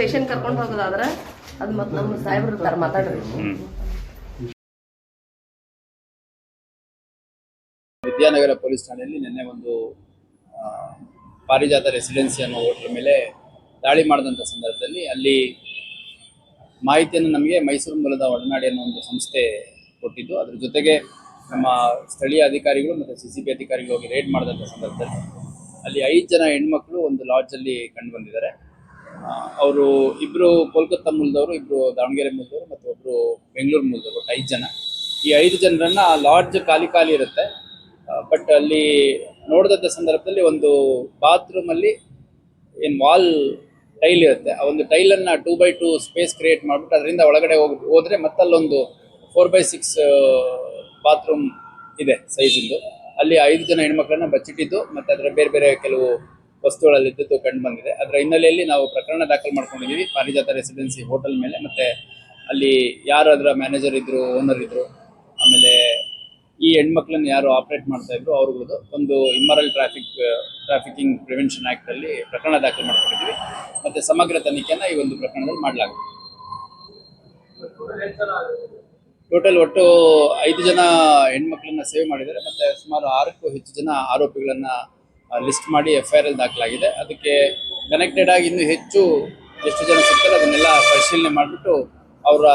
Station ಕರ್ಕೊಂಡು ಹೋಗೋದಾದ್ರೆ ಅದು ಮತ್ತೆ ನಮ್ಮ ಸಾಹೇಬ್ರು ಇರ್ತಾರೆ ಮಾತಾಡ್ರಿ. ವಿದ್ಯಾನಗರ ಪೊಲೀಸ್ ಠಾಣೆಯಲ್ಲಿ ನಿನ್ನೆ ಒಂದು ಪಾರಿಜಾತ ರೆಸಿಡೆನ್ಸಿ ಅನ್ನೋ ಹೋಟೆಲ್ ಮೇಲೆ ದಾಳಿ ಮಾಡಿದಂಥ ಸಂದರ್ಭದಲ್ಲಿ ಅಲ್ಲಿ ಮಾಹಿತಿಯನ್ನು ನಮಗೆ ಮೈಸೂರು ಮೂಲದ ಒಡನಾಡಿ ಅನ್ನೋ ಒಂದು ಸಂಸ್ಥೆ ಕೊಟ್ಟಿದ್ದು. ಅದ್ರ ಜೊತೆಗೆ ನಮ್ಮ ಸ್ಥಳೀಯ ಅಧಿಕಾರಿಗಳು ಮತ್ತು CCB ಅಧಿಕಾರಿಗಳು ಹೋಗಿ ರೇಡ್ ಮಾಡಿದಂಥ ಸಂದರ್ಭದಲ್ಲಿ ಅಲ್ಲಿ 5 ಜನ ಹೆಣ್ಮಕ್ಳು ಒಂದು ಲಾಡ್ಜಲ್ಲಿ ಕಂಡು ಬಂದಿದ್ದಾರೆ. ಅವರು ಇಬ್ಬರು ಕೋಲ್ಕತ್ತಾ ಮೂಲದವರು, ಇಬ್ಬರು ದಾವಣಗೆರೆ ಮೂಲದವರು ಮತ್ತು ಒಬ್ಬರು ಬೆಂಗಳೂರು ಮೂಲದವರು, ಒಟ್ಟು 5 ಜನ. ಈ 5 ಜನರನ್ನ ಲಾಡ್ಜ್ ಖಾಲಿ ಇರುತ್ತೆ. ಬಟ್ ಅಲ್ಲಿ ನೋಡಿದಂಥ ಸಂದರ್ಭದಲ್ಲಿ ಒಂದು ಬಾತ್ರೂಮಲ್ಲಿ ಏನು ವಾಲ್ ಟೈಲ್ ಇರುತ್ತೆ, ಆ ಒಂದು ಟೈಲನ್ನು 2x2 ಸ್ಪೇಸ್ ಕ್ರಿಯೇಟ್ ಮಾಡಿಬಿಟ್ಟು ಅದರಿಂದ ಒಳಗಡೆ ಹೋದರೆ ಮತ್ತಲ್ಲೊಂದು 4x6 ಬಾತ್ರೂಮ್ ಇದೆ ಸೈಜಿಂದು. ಅಲ್ಲಿ 5 ಜನ ಹೆಣ್ಮಕ್ಳನ್ನ ಬಚ್ಚಿಟ್ಟಿದ್ದು ಮತ್ತು ಅದರ ಬೇರೆ ಕೆಲವು ವಸ್ತುಗಳಲ್ಲಿದ್ದು ಕಂಡು ಬಂದಿದೆ. ಅದರ ಹಿನ್ನೆಲೆಯಲ್ಲಿ ನಾವು ಪ್ರಕರಣ ದಾಖಲು ಮಾಡ್ಕೊಂಡಿದ್ದೀವಿ ಪಾರಿಜಾತ ರೆಸಿಡೆನ್ಸಿ ಹೋಟೆಲ್ ಮೇಲೆ. ಮತ್ತು ಅಲ್ಲಿ ಯಾರು ಅದರ ಮ್ಯಾನೇಜರ್ ಇದ್ದರು, ಓನರ್ ಇದ್ದರು, ಆಮೇಲೆ ಈ ಹೆಣ್ಮಕ್ಳನ್ನ ಯಾರು ಆಪರೇಟ್ ಮಾಡ್ತಾ ಇದ್ರು ಅವ್ರದ್ದು ಒಂದು ಇಮ್ಮರಲ್ ಟ್ರಾಫಿಕಿಂಗ್ ಪ್ರಿವೆನ್ಷನ್ ಆ್ಯಕ್ಟಲ್ಲಿ ಪ್ರಕರಣ ದಾಖಲು ಮಾಡ್ಕೊಂಡಿದ್ದೀವಿ. ಮತ್ತು ಸಮಗ್ರ ತನಿಖೆಯನ್ನು ಈ ಒಂದು ಪ್ರಕರಣದಲ್ಲಿ ಮಾಡಲಾಗುತ್ತೆ. ಟೋಟಲ್ ಒಟ್ಟು 5 ಜನ ಹೆಣ್ಮಕ್ಳನ್ನ ಸೇವ್ ಮಾಡಿದ್ದಾರೆ ಮತ್ತು ಸುಮಾರು 6ಕ್ಕೂ ಹೆಚ್ಚು ಜನ ಆರೋಪಿಗಳನ್ನು ಲಿಸ್ಟ್ ಮಾಡಿ FIR ದಾಖಲಾಗಿದೆ. ಅದಕ್ಕೆ ಕನೆಕ್ಟೆಡ್ ಆಗಿ ಇನ್ನೂ ಹೆಚ್ಚು ಎಷ್ಟು ಜನ ಸಿಗ್ತಾರೆ ಅದನ್ನೆಲ್ಲ ಪರಿಶೀಲನೆ ಮಾಡಿಬಿಟ್ಟು ಅವರ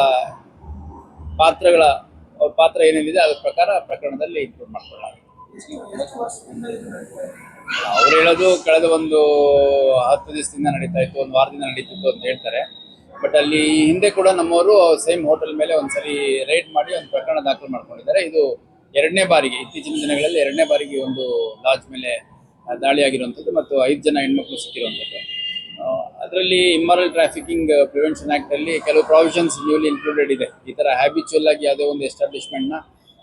ಪಾತ್ರ ಏನೇನಿದೆ ಅದ್ರ ಪ್ರಕಾರ ಪ್ರಕರಣದಲ್ಲಿ ಇಂಕ್ಲೂಡ್ ಮಾಡ್ಕೊಳ್ಳಲಾಗಿದೆ. ಅವ್ರು ಹೇಳೋದು ಕಳೆದ ಒಂದು 10 ದಿವಸದಿಂದ ನಡೀತಾ ಇತ್ತು, ಒಂದು ವಾರದಿಂದ ನಡೀತಿತ್ತು ಅಂತ ಹೇಳ್ತಾರೆ. ಬಟ್ ಅಲ್ಲಿ ಹಿಂದೆ ಕೂಡ ನಮ್ಮವರು ಸೇಮ್ ಹೋಟೆಲ್ ಮೇಲೆ ಒಂದ್ಸರಿ ರೈಡ್ ಮಾಡಿ ಒಂದು ಪ್ರಕರಣ ದಾಖಲು ಮಾಡ್ಕೊಂಡಿದ್ದಾರೆ. ಇದು 2ನೇ ಬಾರಿಗೆ, ಇತ್ತೀಚಿನ ದಿನಗಳಲ್ಲಿ 2ನೇ ಬಾರಿಗೆ ಒಂದು ಲಾಡ್ಜ್ ಮೇಲೆ ದಾಳಿ ಆಗಿರುವಂಥದ್ದು ಮತ್ತು 5 ಜನ ಹೆಣ್ಮಕ್ಳು ಸಿಕ್ಕಿರುವಂಥದ್ದು. ಅದರಲ್ಲಿ ಇಮ್ಮರಲ್ ಟ್ರಾಫಿಕಿಂಗ್ ಪ್ರಿವೆನ್ಷನ್ ಆ್ಯಕ್ಟಲ್ಲಿ ಕೆಲವು ಪ್ರಾವಿಷನ್ಸ್ ನ್ಯೂಲಿ ಇನ್ಕ್ಲೂಡೆಡ್ ಇದೆ. ಈ ಥರ ಹ್ಯಾಬಿಚುವಲ್ ಆಗಿ ಯಾವುದೇ ಒಂದು ಎಸ್ಟಾಬ್ಲಿಷ್ಮೆಂಟ್ನ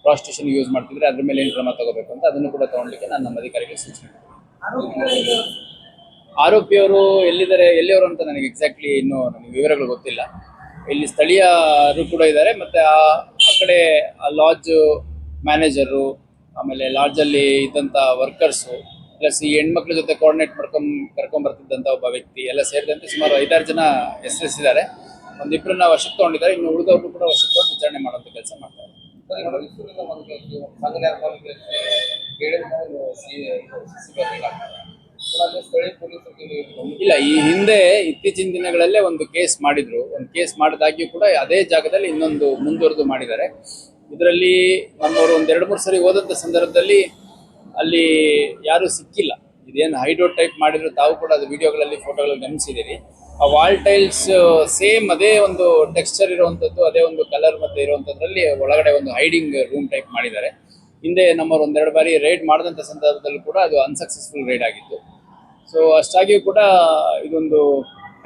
ಪ್ರಾಸ್ಟಿಟ್ಯೂಷನ್ ಯೂಸ್ ಮಾಡ್ತಿದ್ರೆ ಅದ್ರ ಮೇಲೆ ಏನು ಕ್ರಮ ತಗೋಬೇಕು ಅಂತ ಅದನ್ನು ಕೂಡ ತಗೊಳ್ಳಿಕ್ಕೆ ನಾನು ನಮ್ಮ ಅಧಿಕಾರಿಗಳಿಗೆ ಸೂಚನೆ ಮಾಡ್ತೀನಿ. ಆರೋಪಿಯವರು ಎಲ್ಲಿಯವರು ಅಂತ ನನಗೆ ಎಕ್ಸಾಕ್ಟ್ಲಿ ಇನ್ನೂ ನನಗೆ ವಿವರಗಳು ಗೊತ್ತಿಲ್ಲ. ಇಲ್ಲಿ ಸ್ಥಳೀಯರು ಕೂಡ ಇದ್ದಾರೆ ಮತ್ತು ಆ ಕಡೆ ಆ ಲಾಡ್ಜ್ ಮ್ಯಾನೇಜರು, ಆಮೇಲೆ ಲಾಡ್ಜಲ್ಲಿ ಇದ್ದಂಥ ವರ್ಕರ್ಸು, ಪ್ಲಸ್ ಈ ಹೆಣ್ಮಕ್ಳ ಜೊತೆ ಕೋಆರ್ಡಿನೇಟ್ ಕರ್ಕೊಂಡ್ಬರ್ತಿದ್ದಂಥ ಒಬ್ಬ ವ್ಯಕ್ತಿ ಎಲ್ಲ ಸೇರಿದಂತೆ ಸುಮಾರು 5-6 ಜನ ಹೆಸರಿಸಿದ್ದಾರೆ. ಒಂದಿಬ್ಬರನ್ನ ವಶಕ್ಕೆ ತಗೊಂಡಿದ್ದಾರೆ. ಇನ್ನು ಉಳಿದವ್ರನ್ನು ಕೂಡ ವಶಕ್ಕೆ ತಗೊಂಡು ವಿಚಾರಣೆ ಮಾಡುವಂಥ ಕೆಲಸ ಮಾಡ್ತಾರೆ. ಇಲ್ಲ, ಈ ಹಿಂದೆ ಇತ್ತೀಚಿನ ದಿನಗಳಲ್ಲೇ ಒಂದು ಕೇಸ್ ಮಾಡಿದಾಗ್ಯೂ ಕೂಡ ಅದೇ ಜಾಗದಲ್ಲಿ ಇನ್ನೊಂದು ಮುಂದುವರೆದು ಮಾಡಿದ್ದಾರೆ. ಇದರಲ್ಲಿ ನಮ್ಮವರು 1-2-3 ಸರಿ ಹೋದಂಥ ಸಂದರ್ಭದಲ್ಲಿ ಅಲ್ಲಿ ಯಾರೂ ಸಿಕ್ಕಿಲ್ಲ. ಇದೇನು ಹೈಡ್ರೋ ಟೈಪ್ ಮಾಡಿದ್ರು, ತಾವು ಕೂಡ ಅದು ವಿಡಿಯೋಗಳಲ್ಲಿ ಫೋಟೋಗಳಲ್ಲಿ ಗಮನಿಸಿದ್ದೀರಿ. ಆ ವಾಲ್ ಟೈಲ್ಸ್ ಸೇಮ್ ಅದೇ ಒಂದು ಟೆಕ್ಸ್ಚರ್ ಇರುವಂಥದ್ದು, ಅದೇ ಒಂದು ಕಲರ್ ಮತ್ತು ಇರುವಂಥದ್ರಲ್ಲಿ ಒಳಗಡೆ ಒಂದು ಹೈಡಿಂಗ್ ರೂಮ್ ಟೈಪ್ ಮಾಡಿದ್ದಾರೆ. ಹಿಂದೆ ನಮ್ಮವರು 1-2 ಬಾರಿ ರೈಡ್ ಮಾಡಿದಂಥ ಸಂದರ್ಭದಲ್ಲೂ ಕೂಡ ಅದು ಅನ್ಸಕ್ಸಸ್ಫುಲ್ ರೈಡ್ ಆಗಿತ್ತು. ಸೊ ಅಷ್ಟಾಗಿಯೂ ಕೂಡ ಇದೊಂದು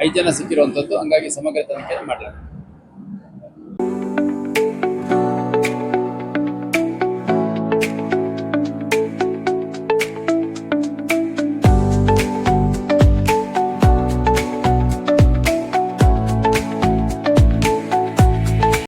5 ಜನ ಸಿಕ್ಕಿರುವಂಥದ್ದು. ಹಂಗಾಗಿ ಸಮಗ್ರ ತನಿಖೆ ಮಾಡಲಾಗಿದೆ.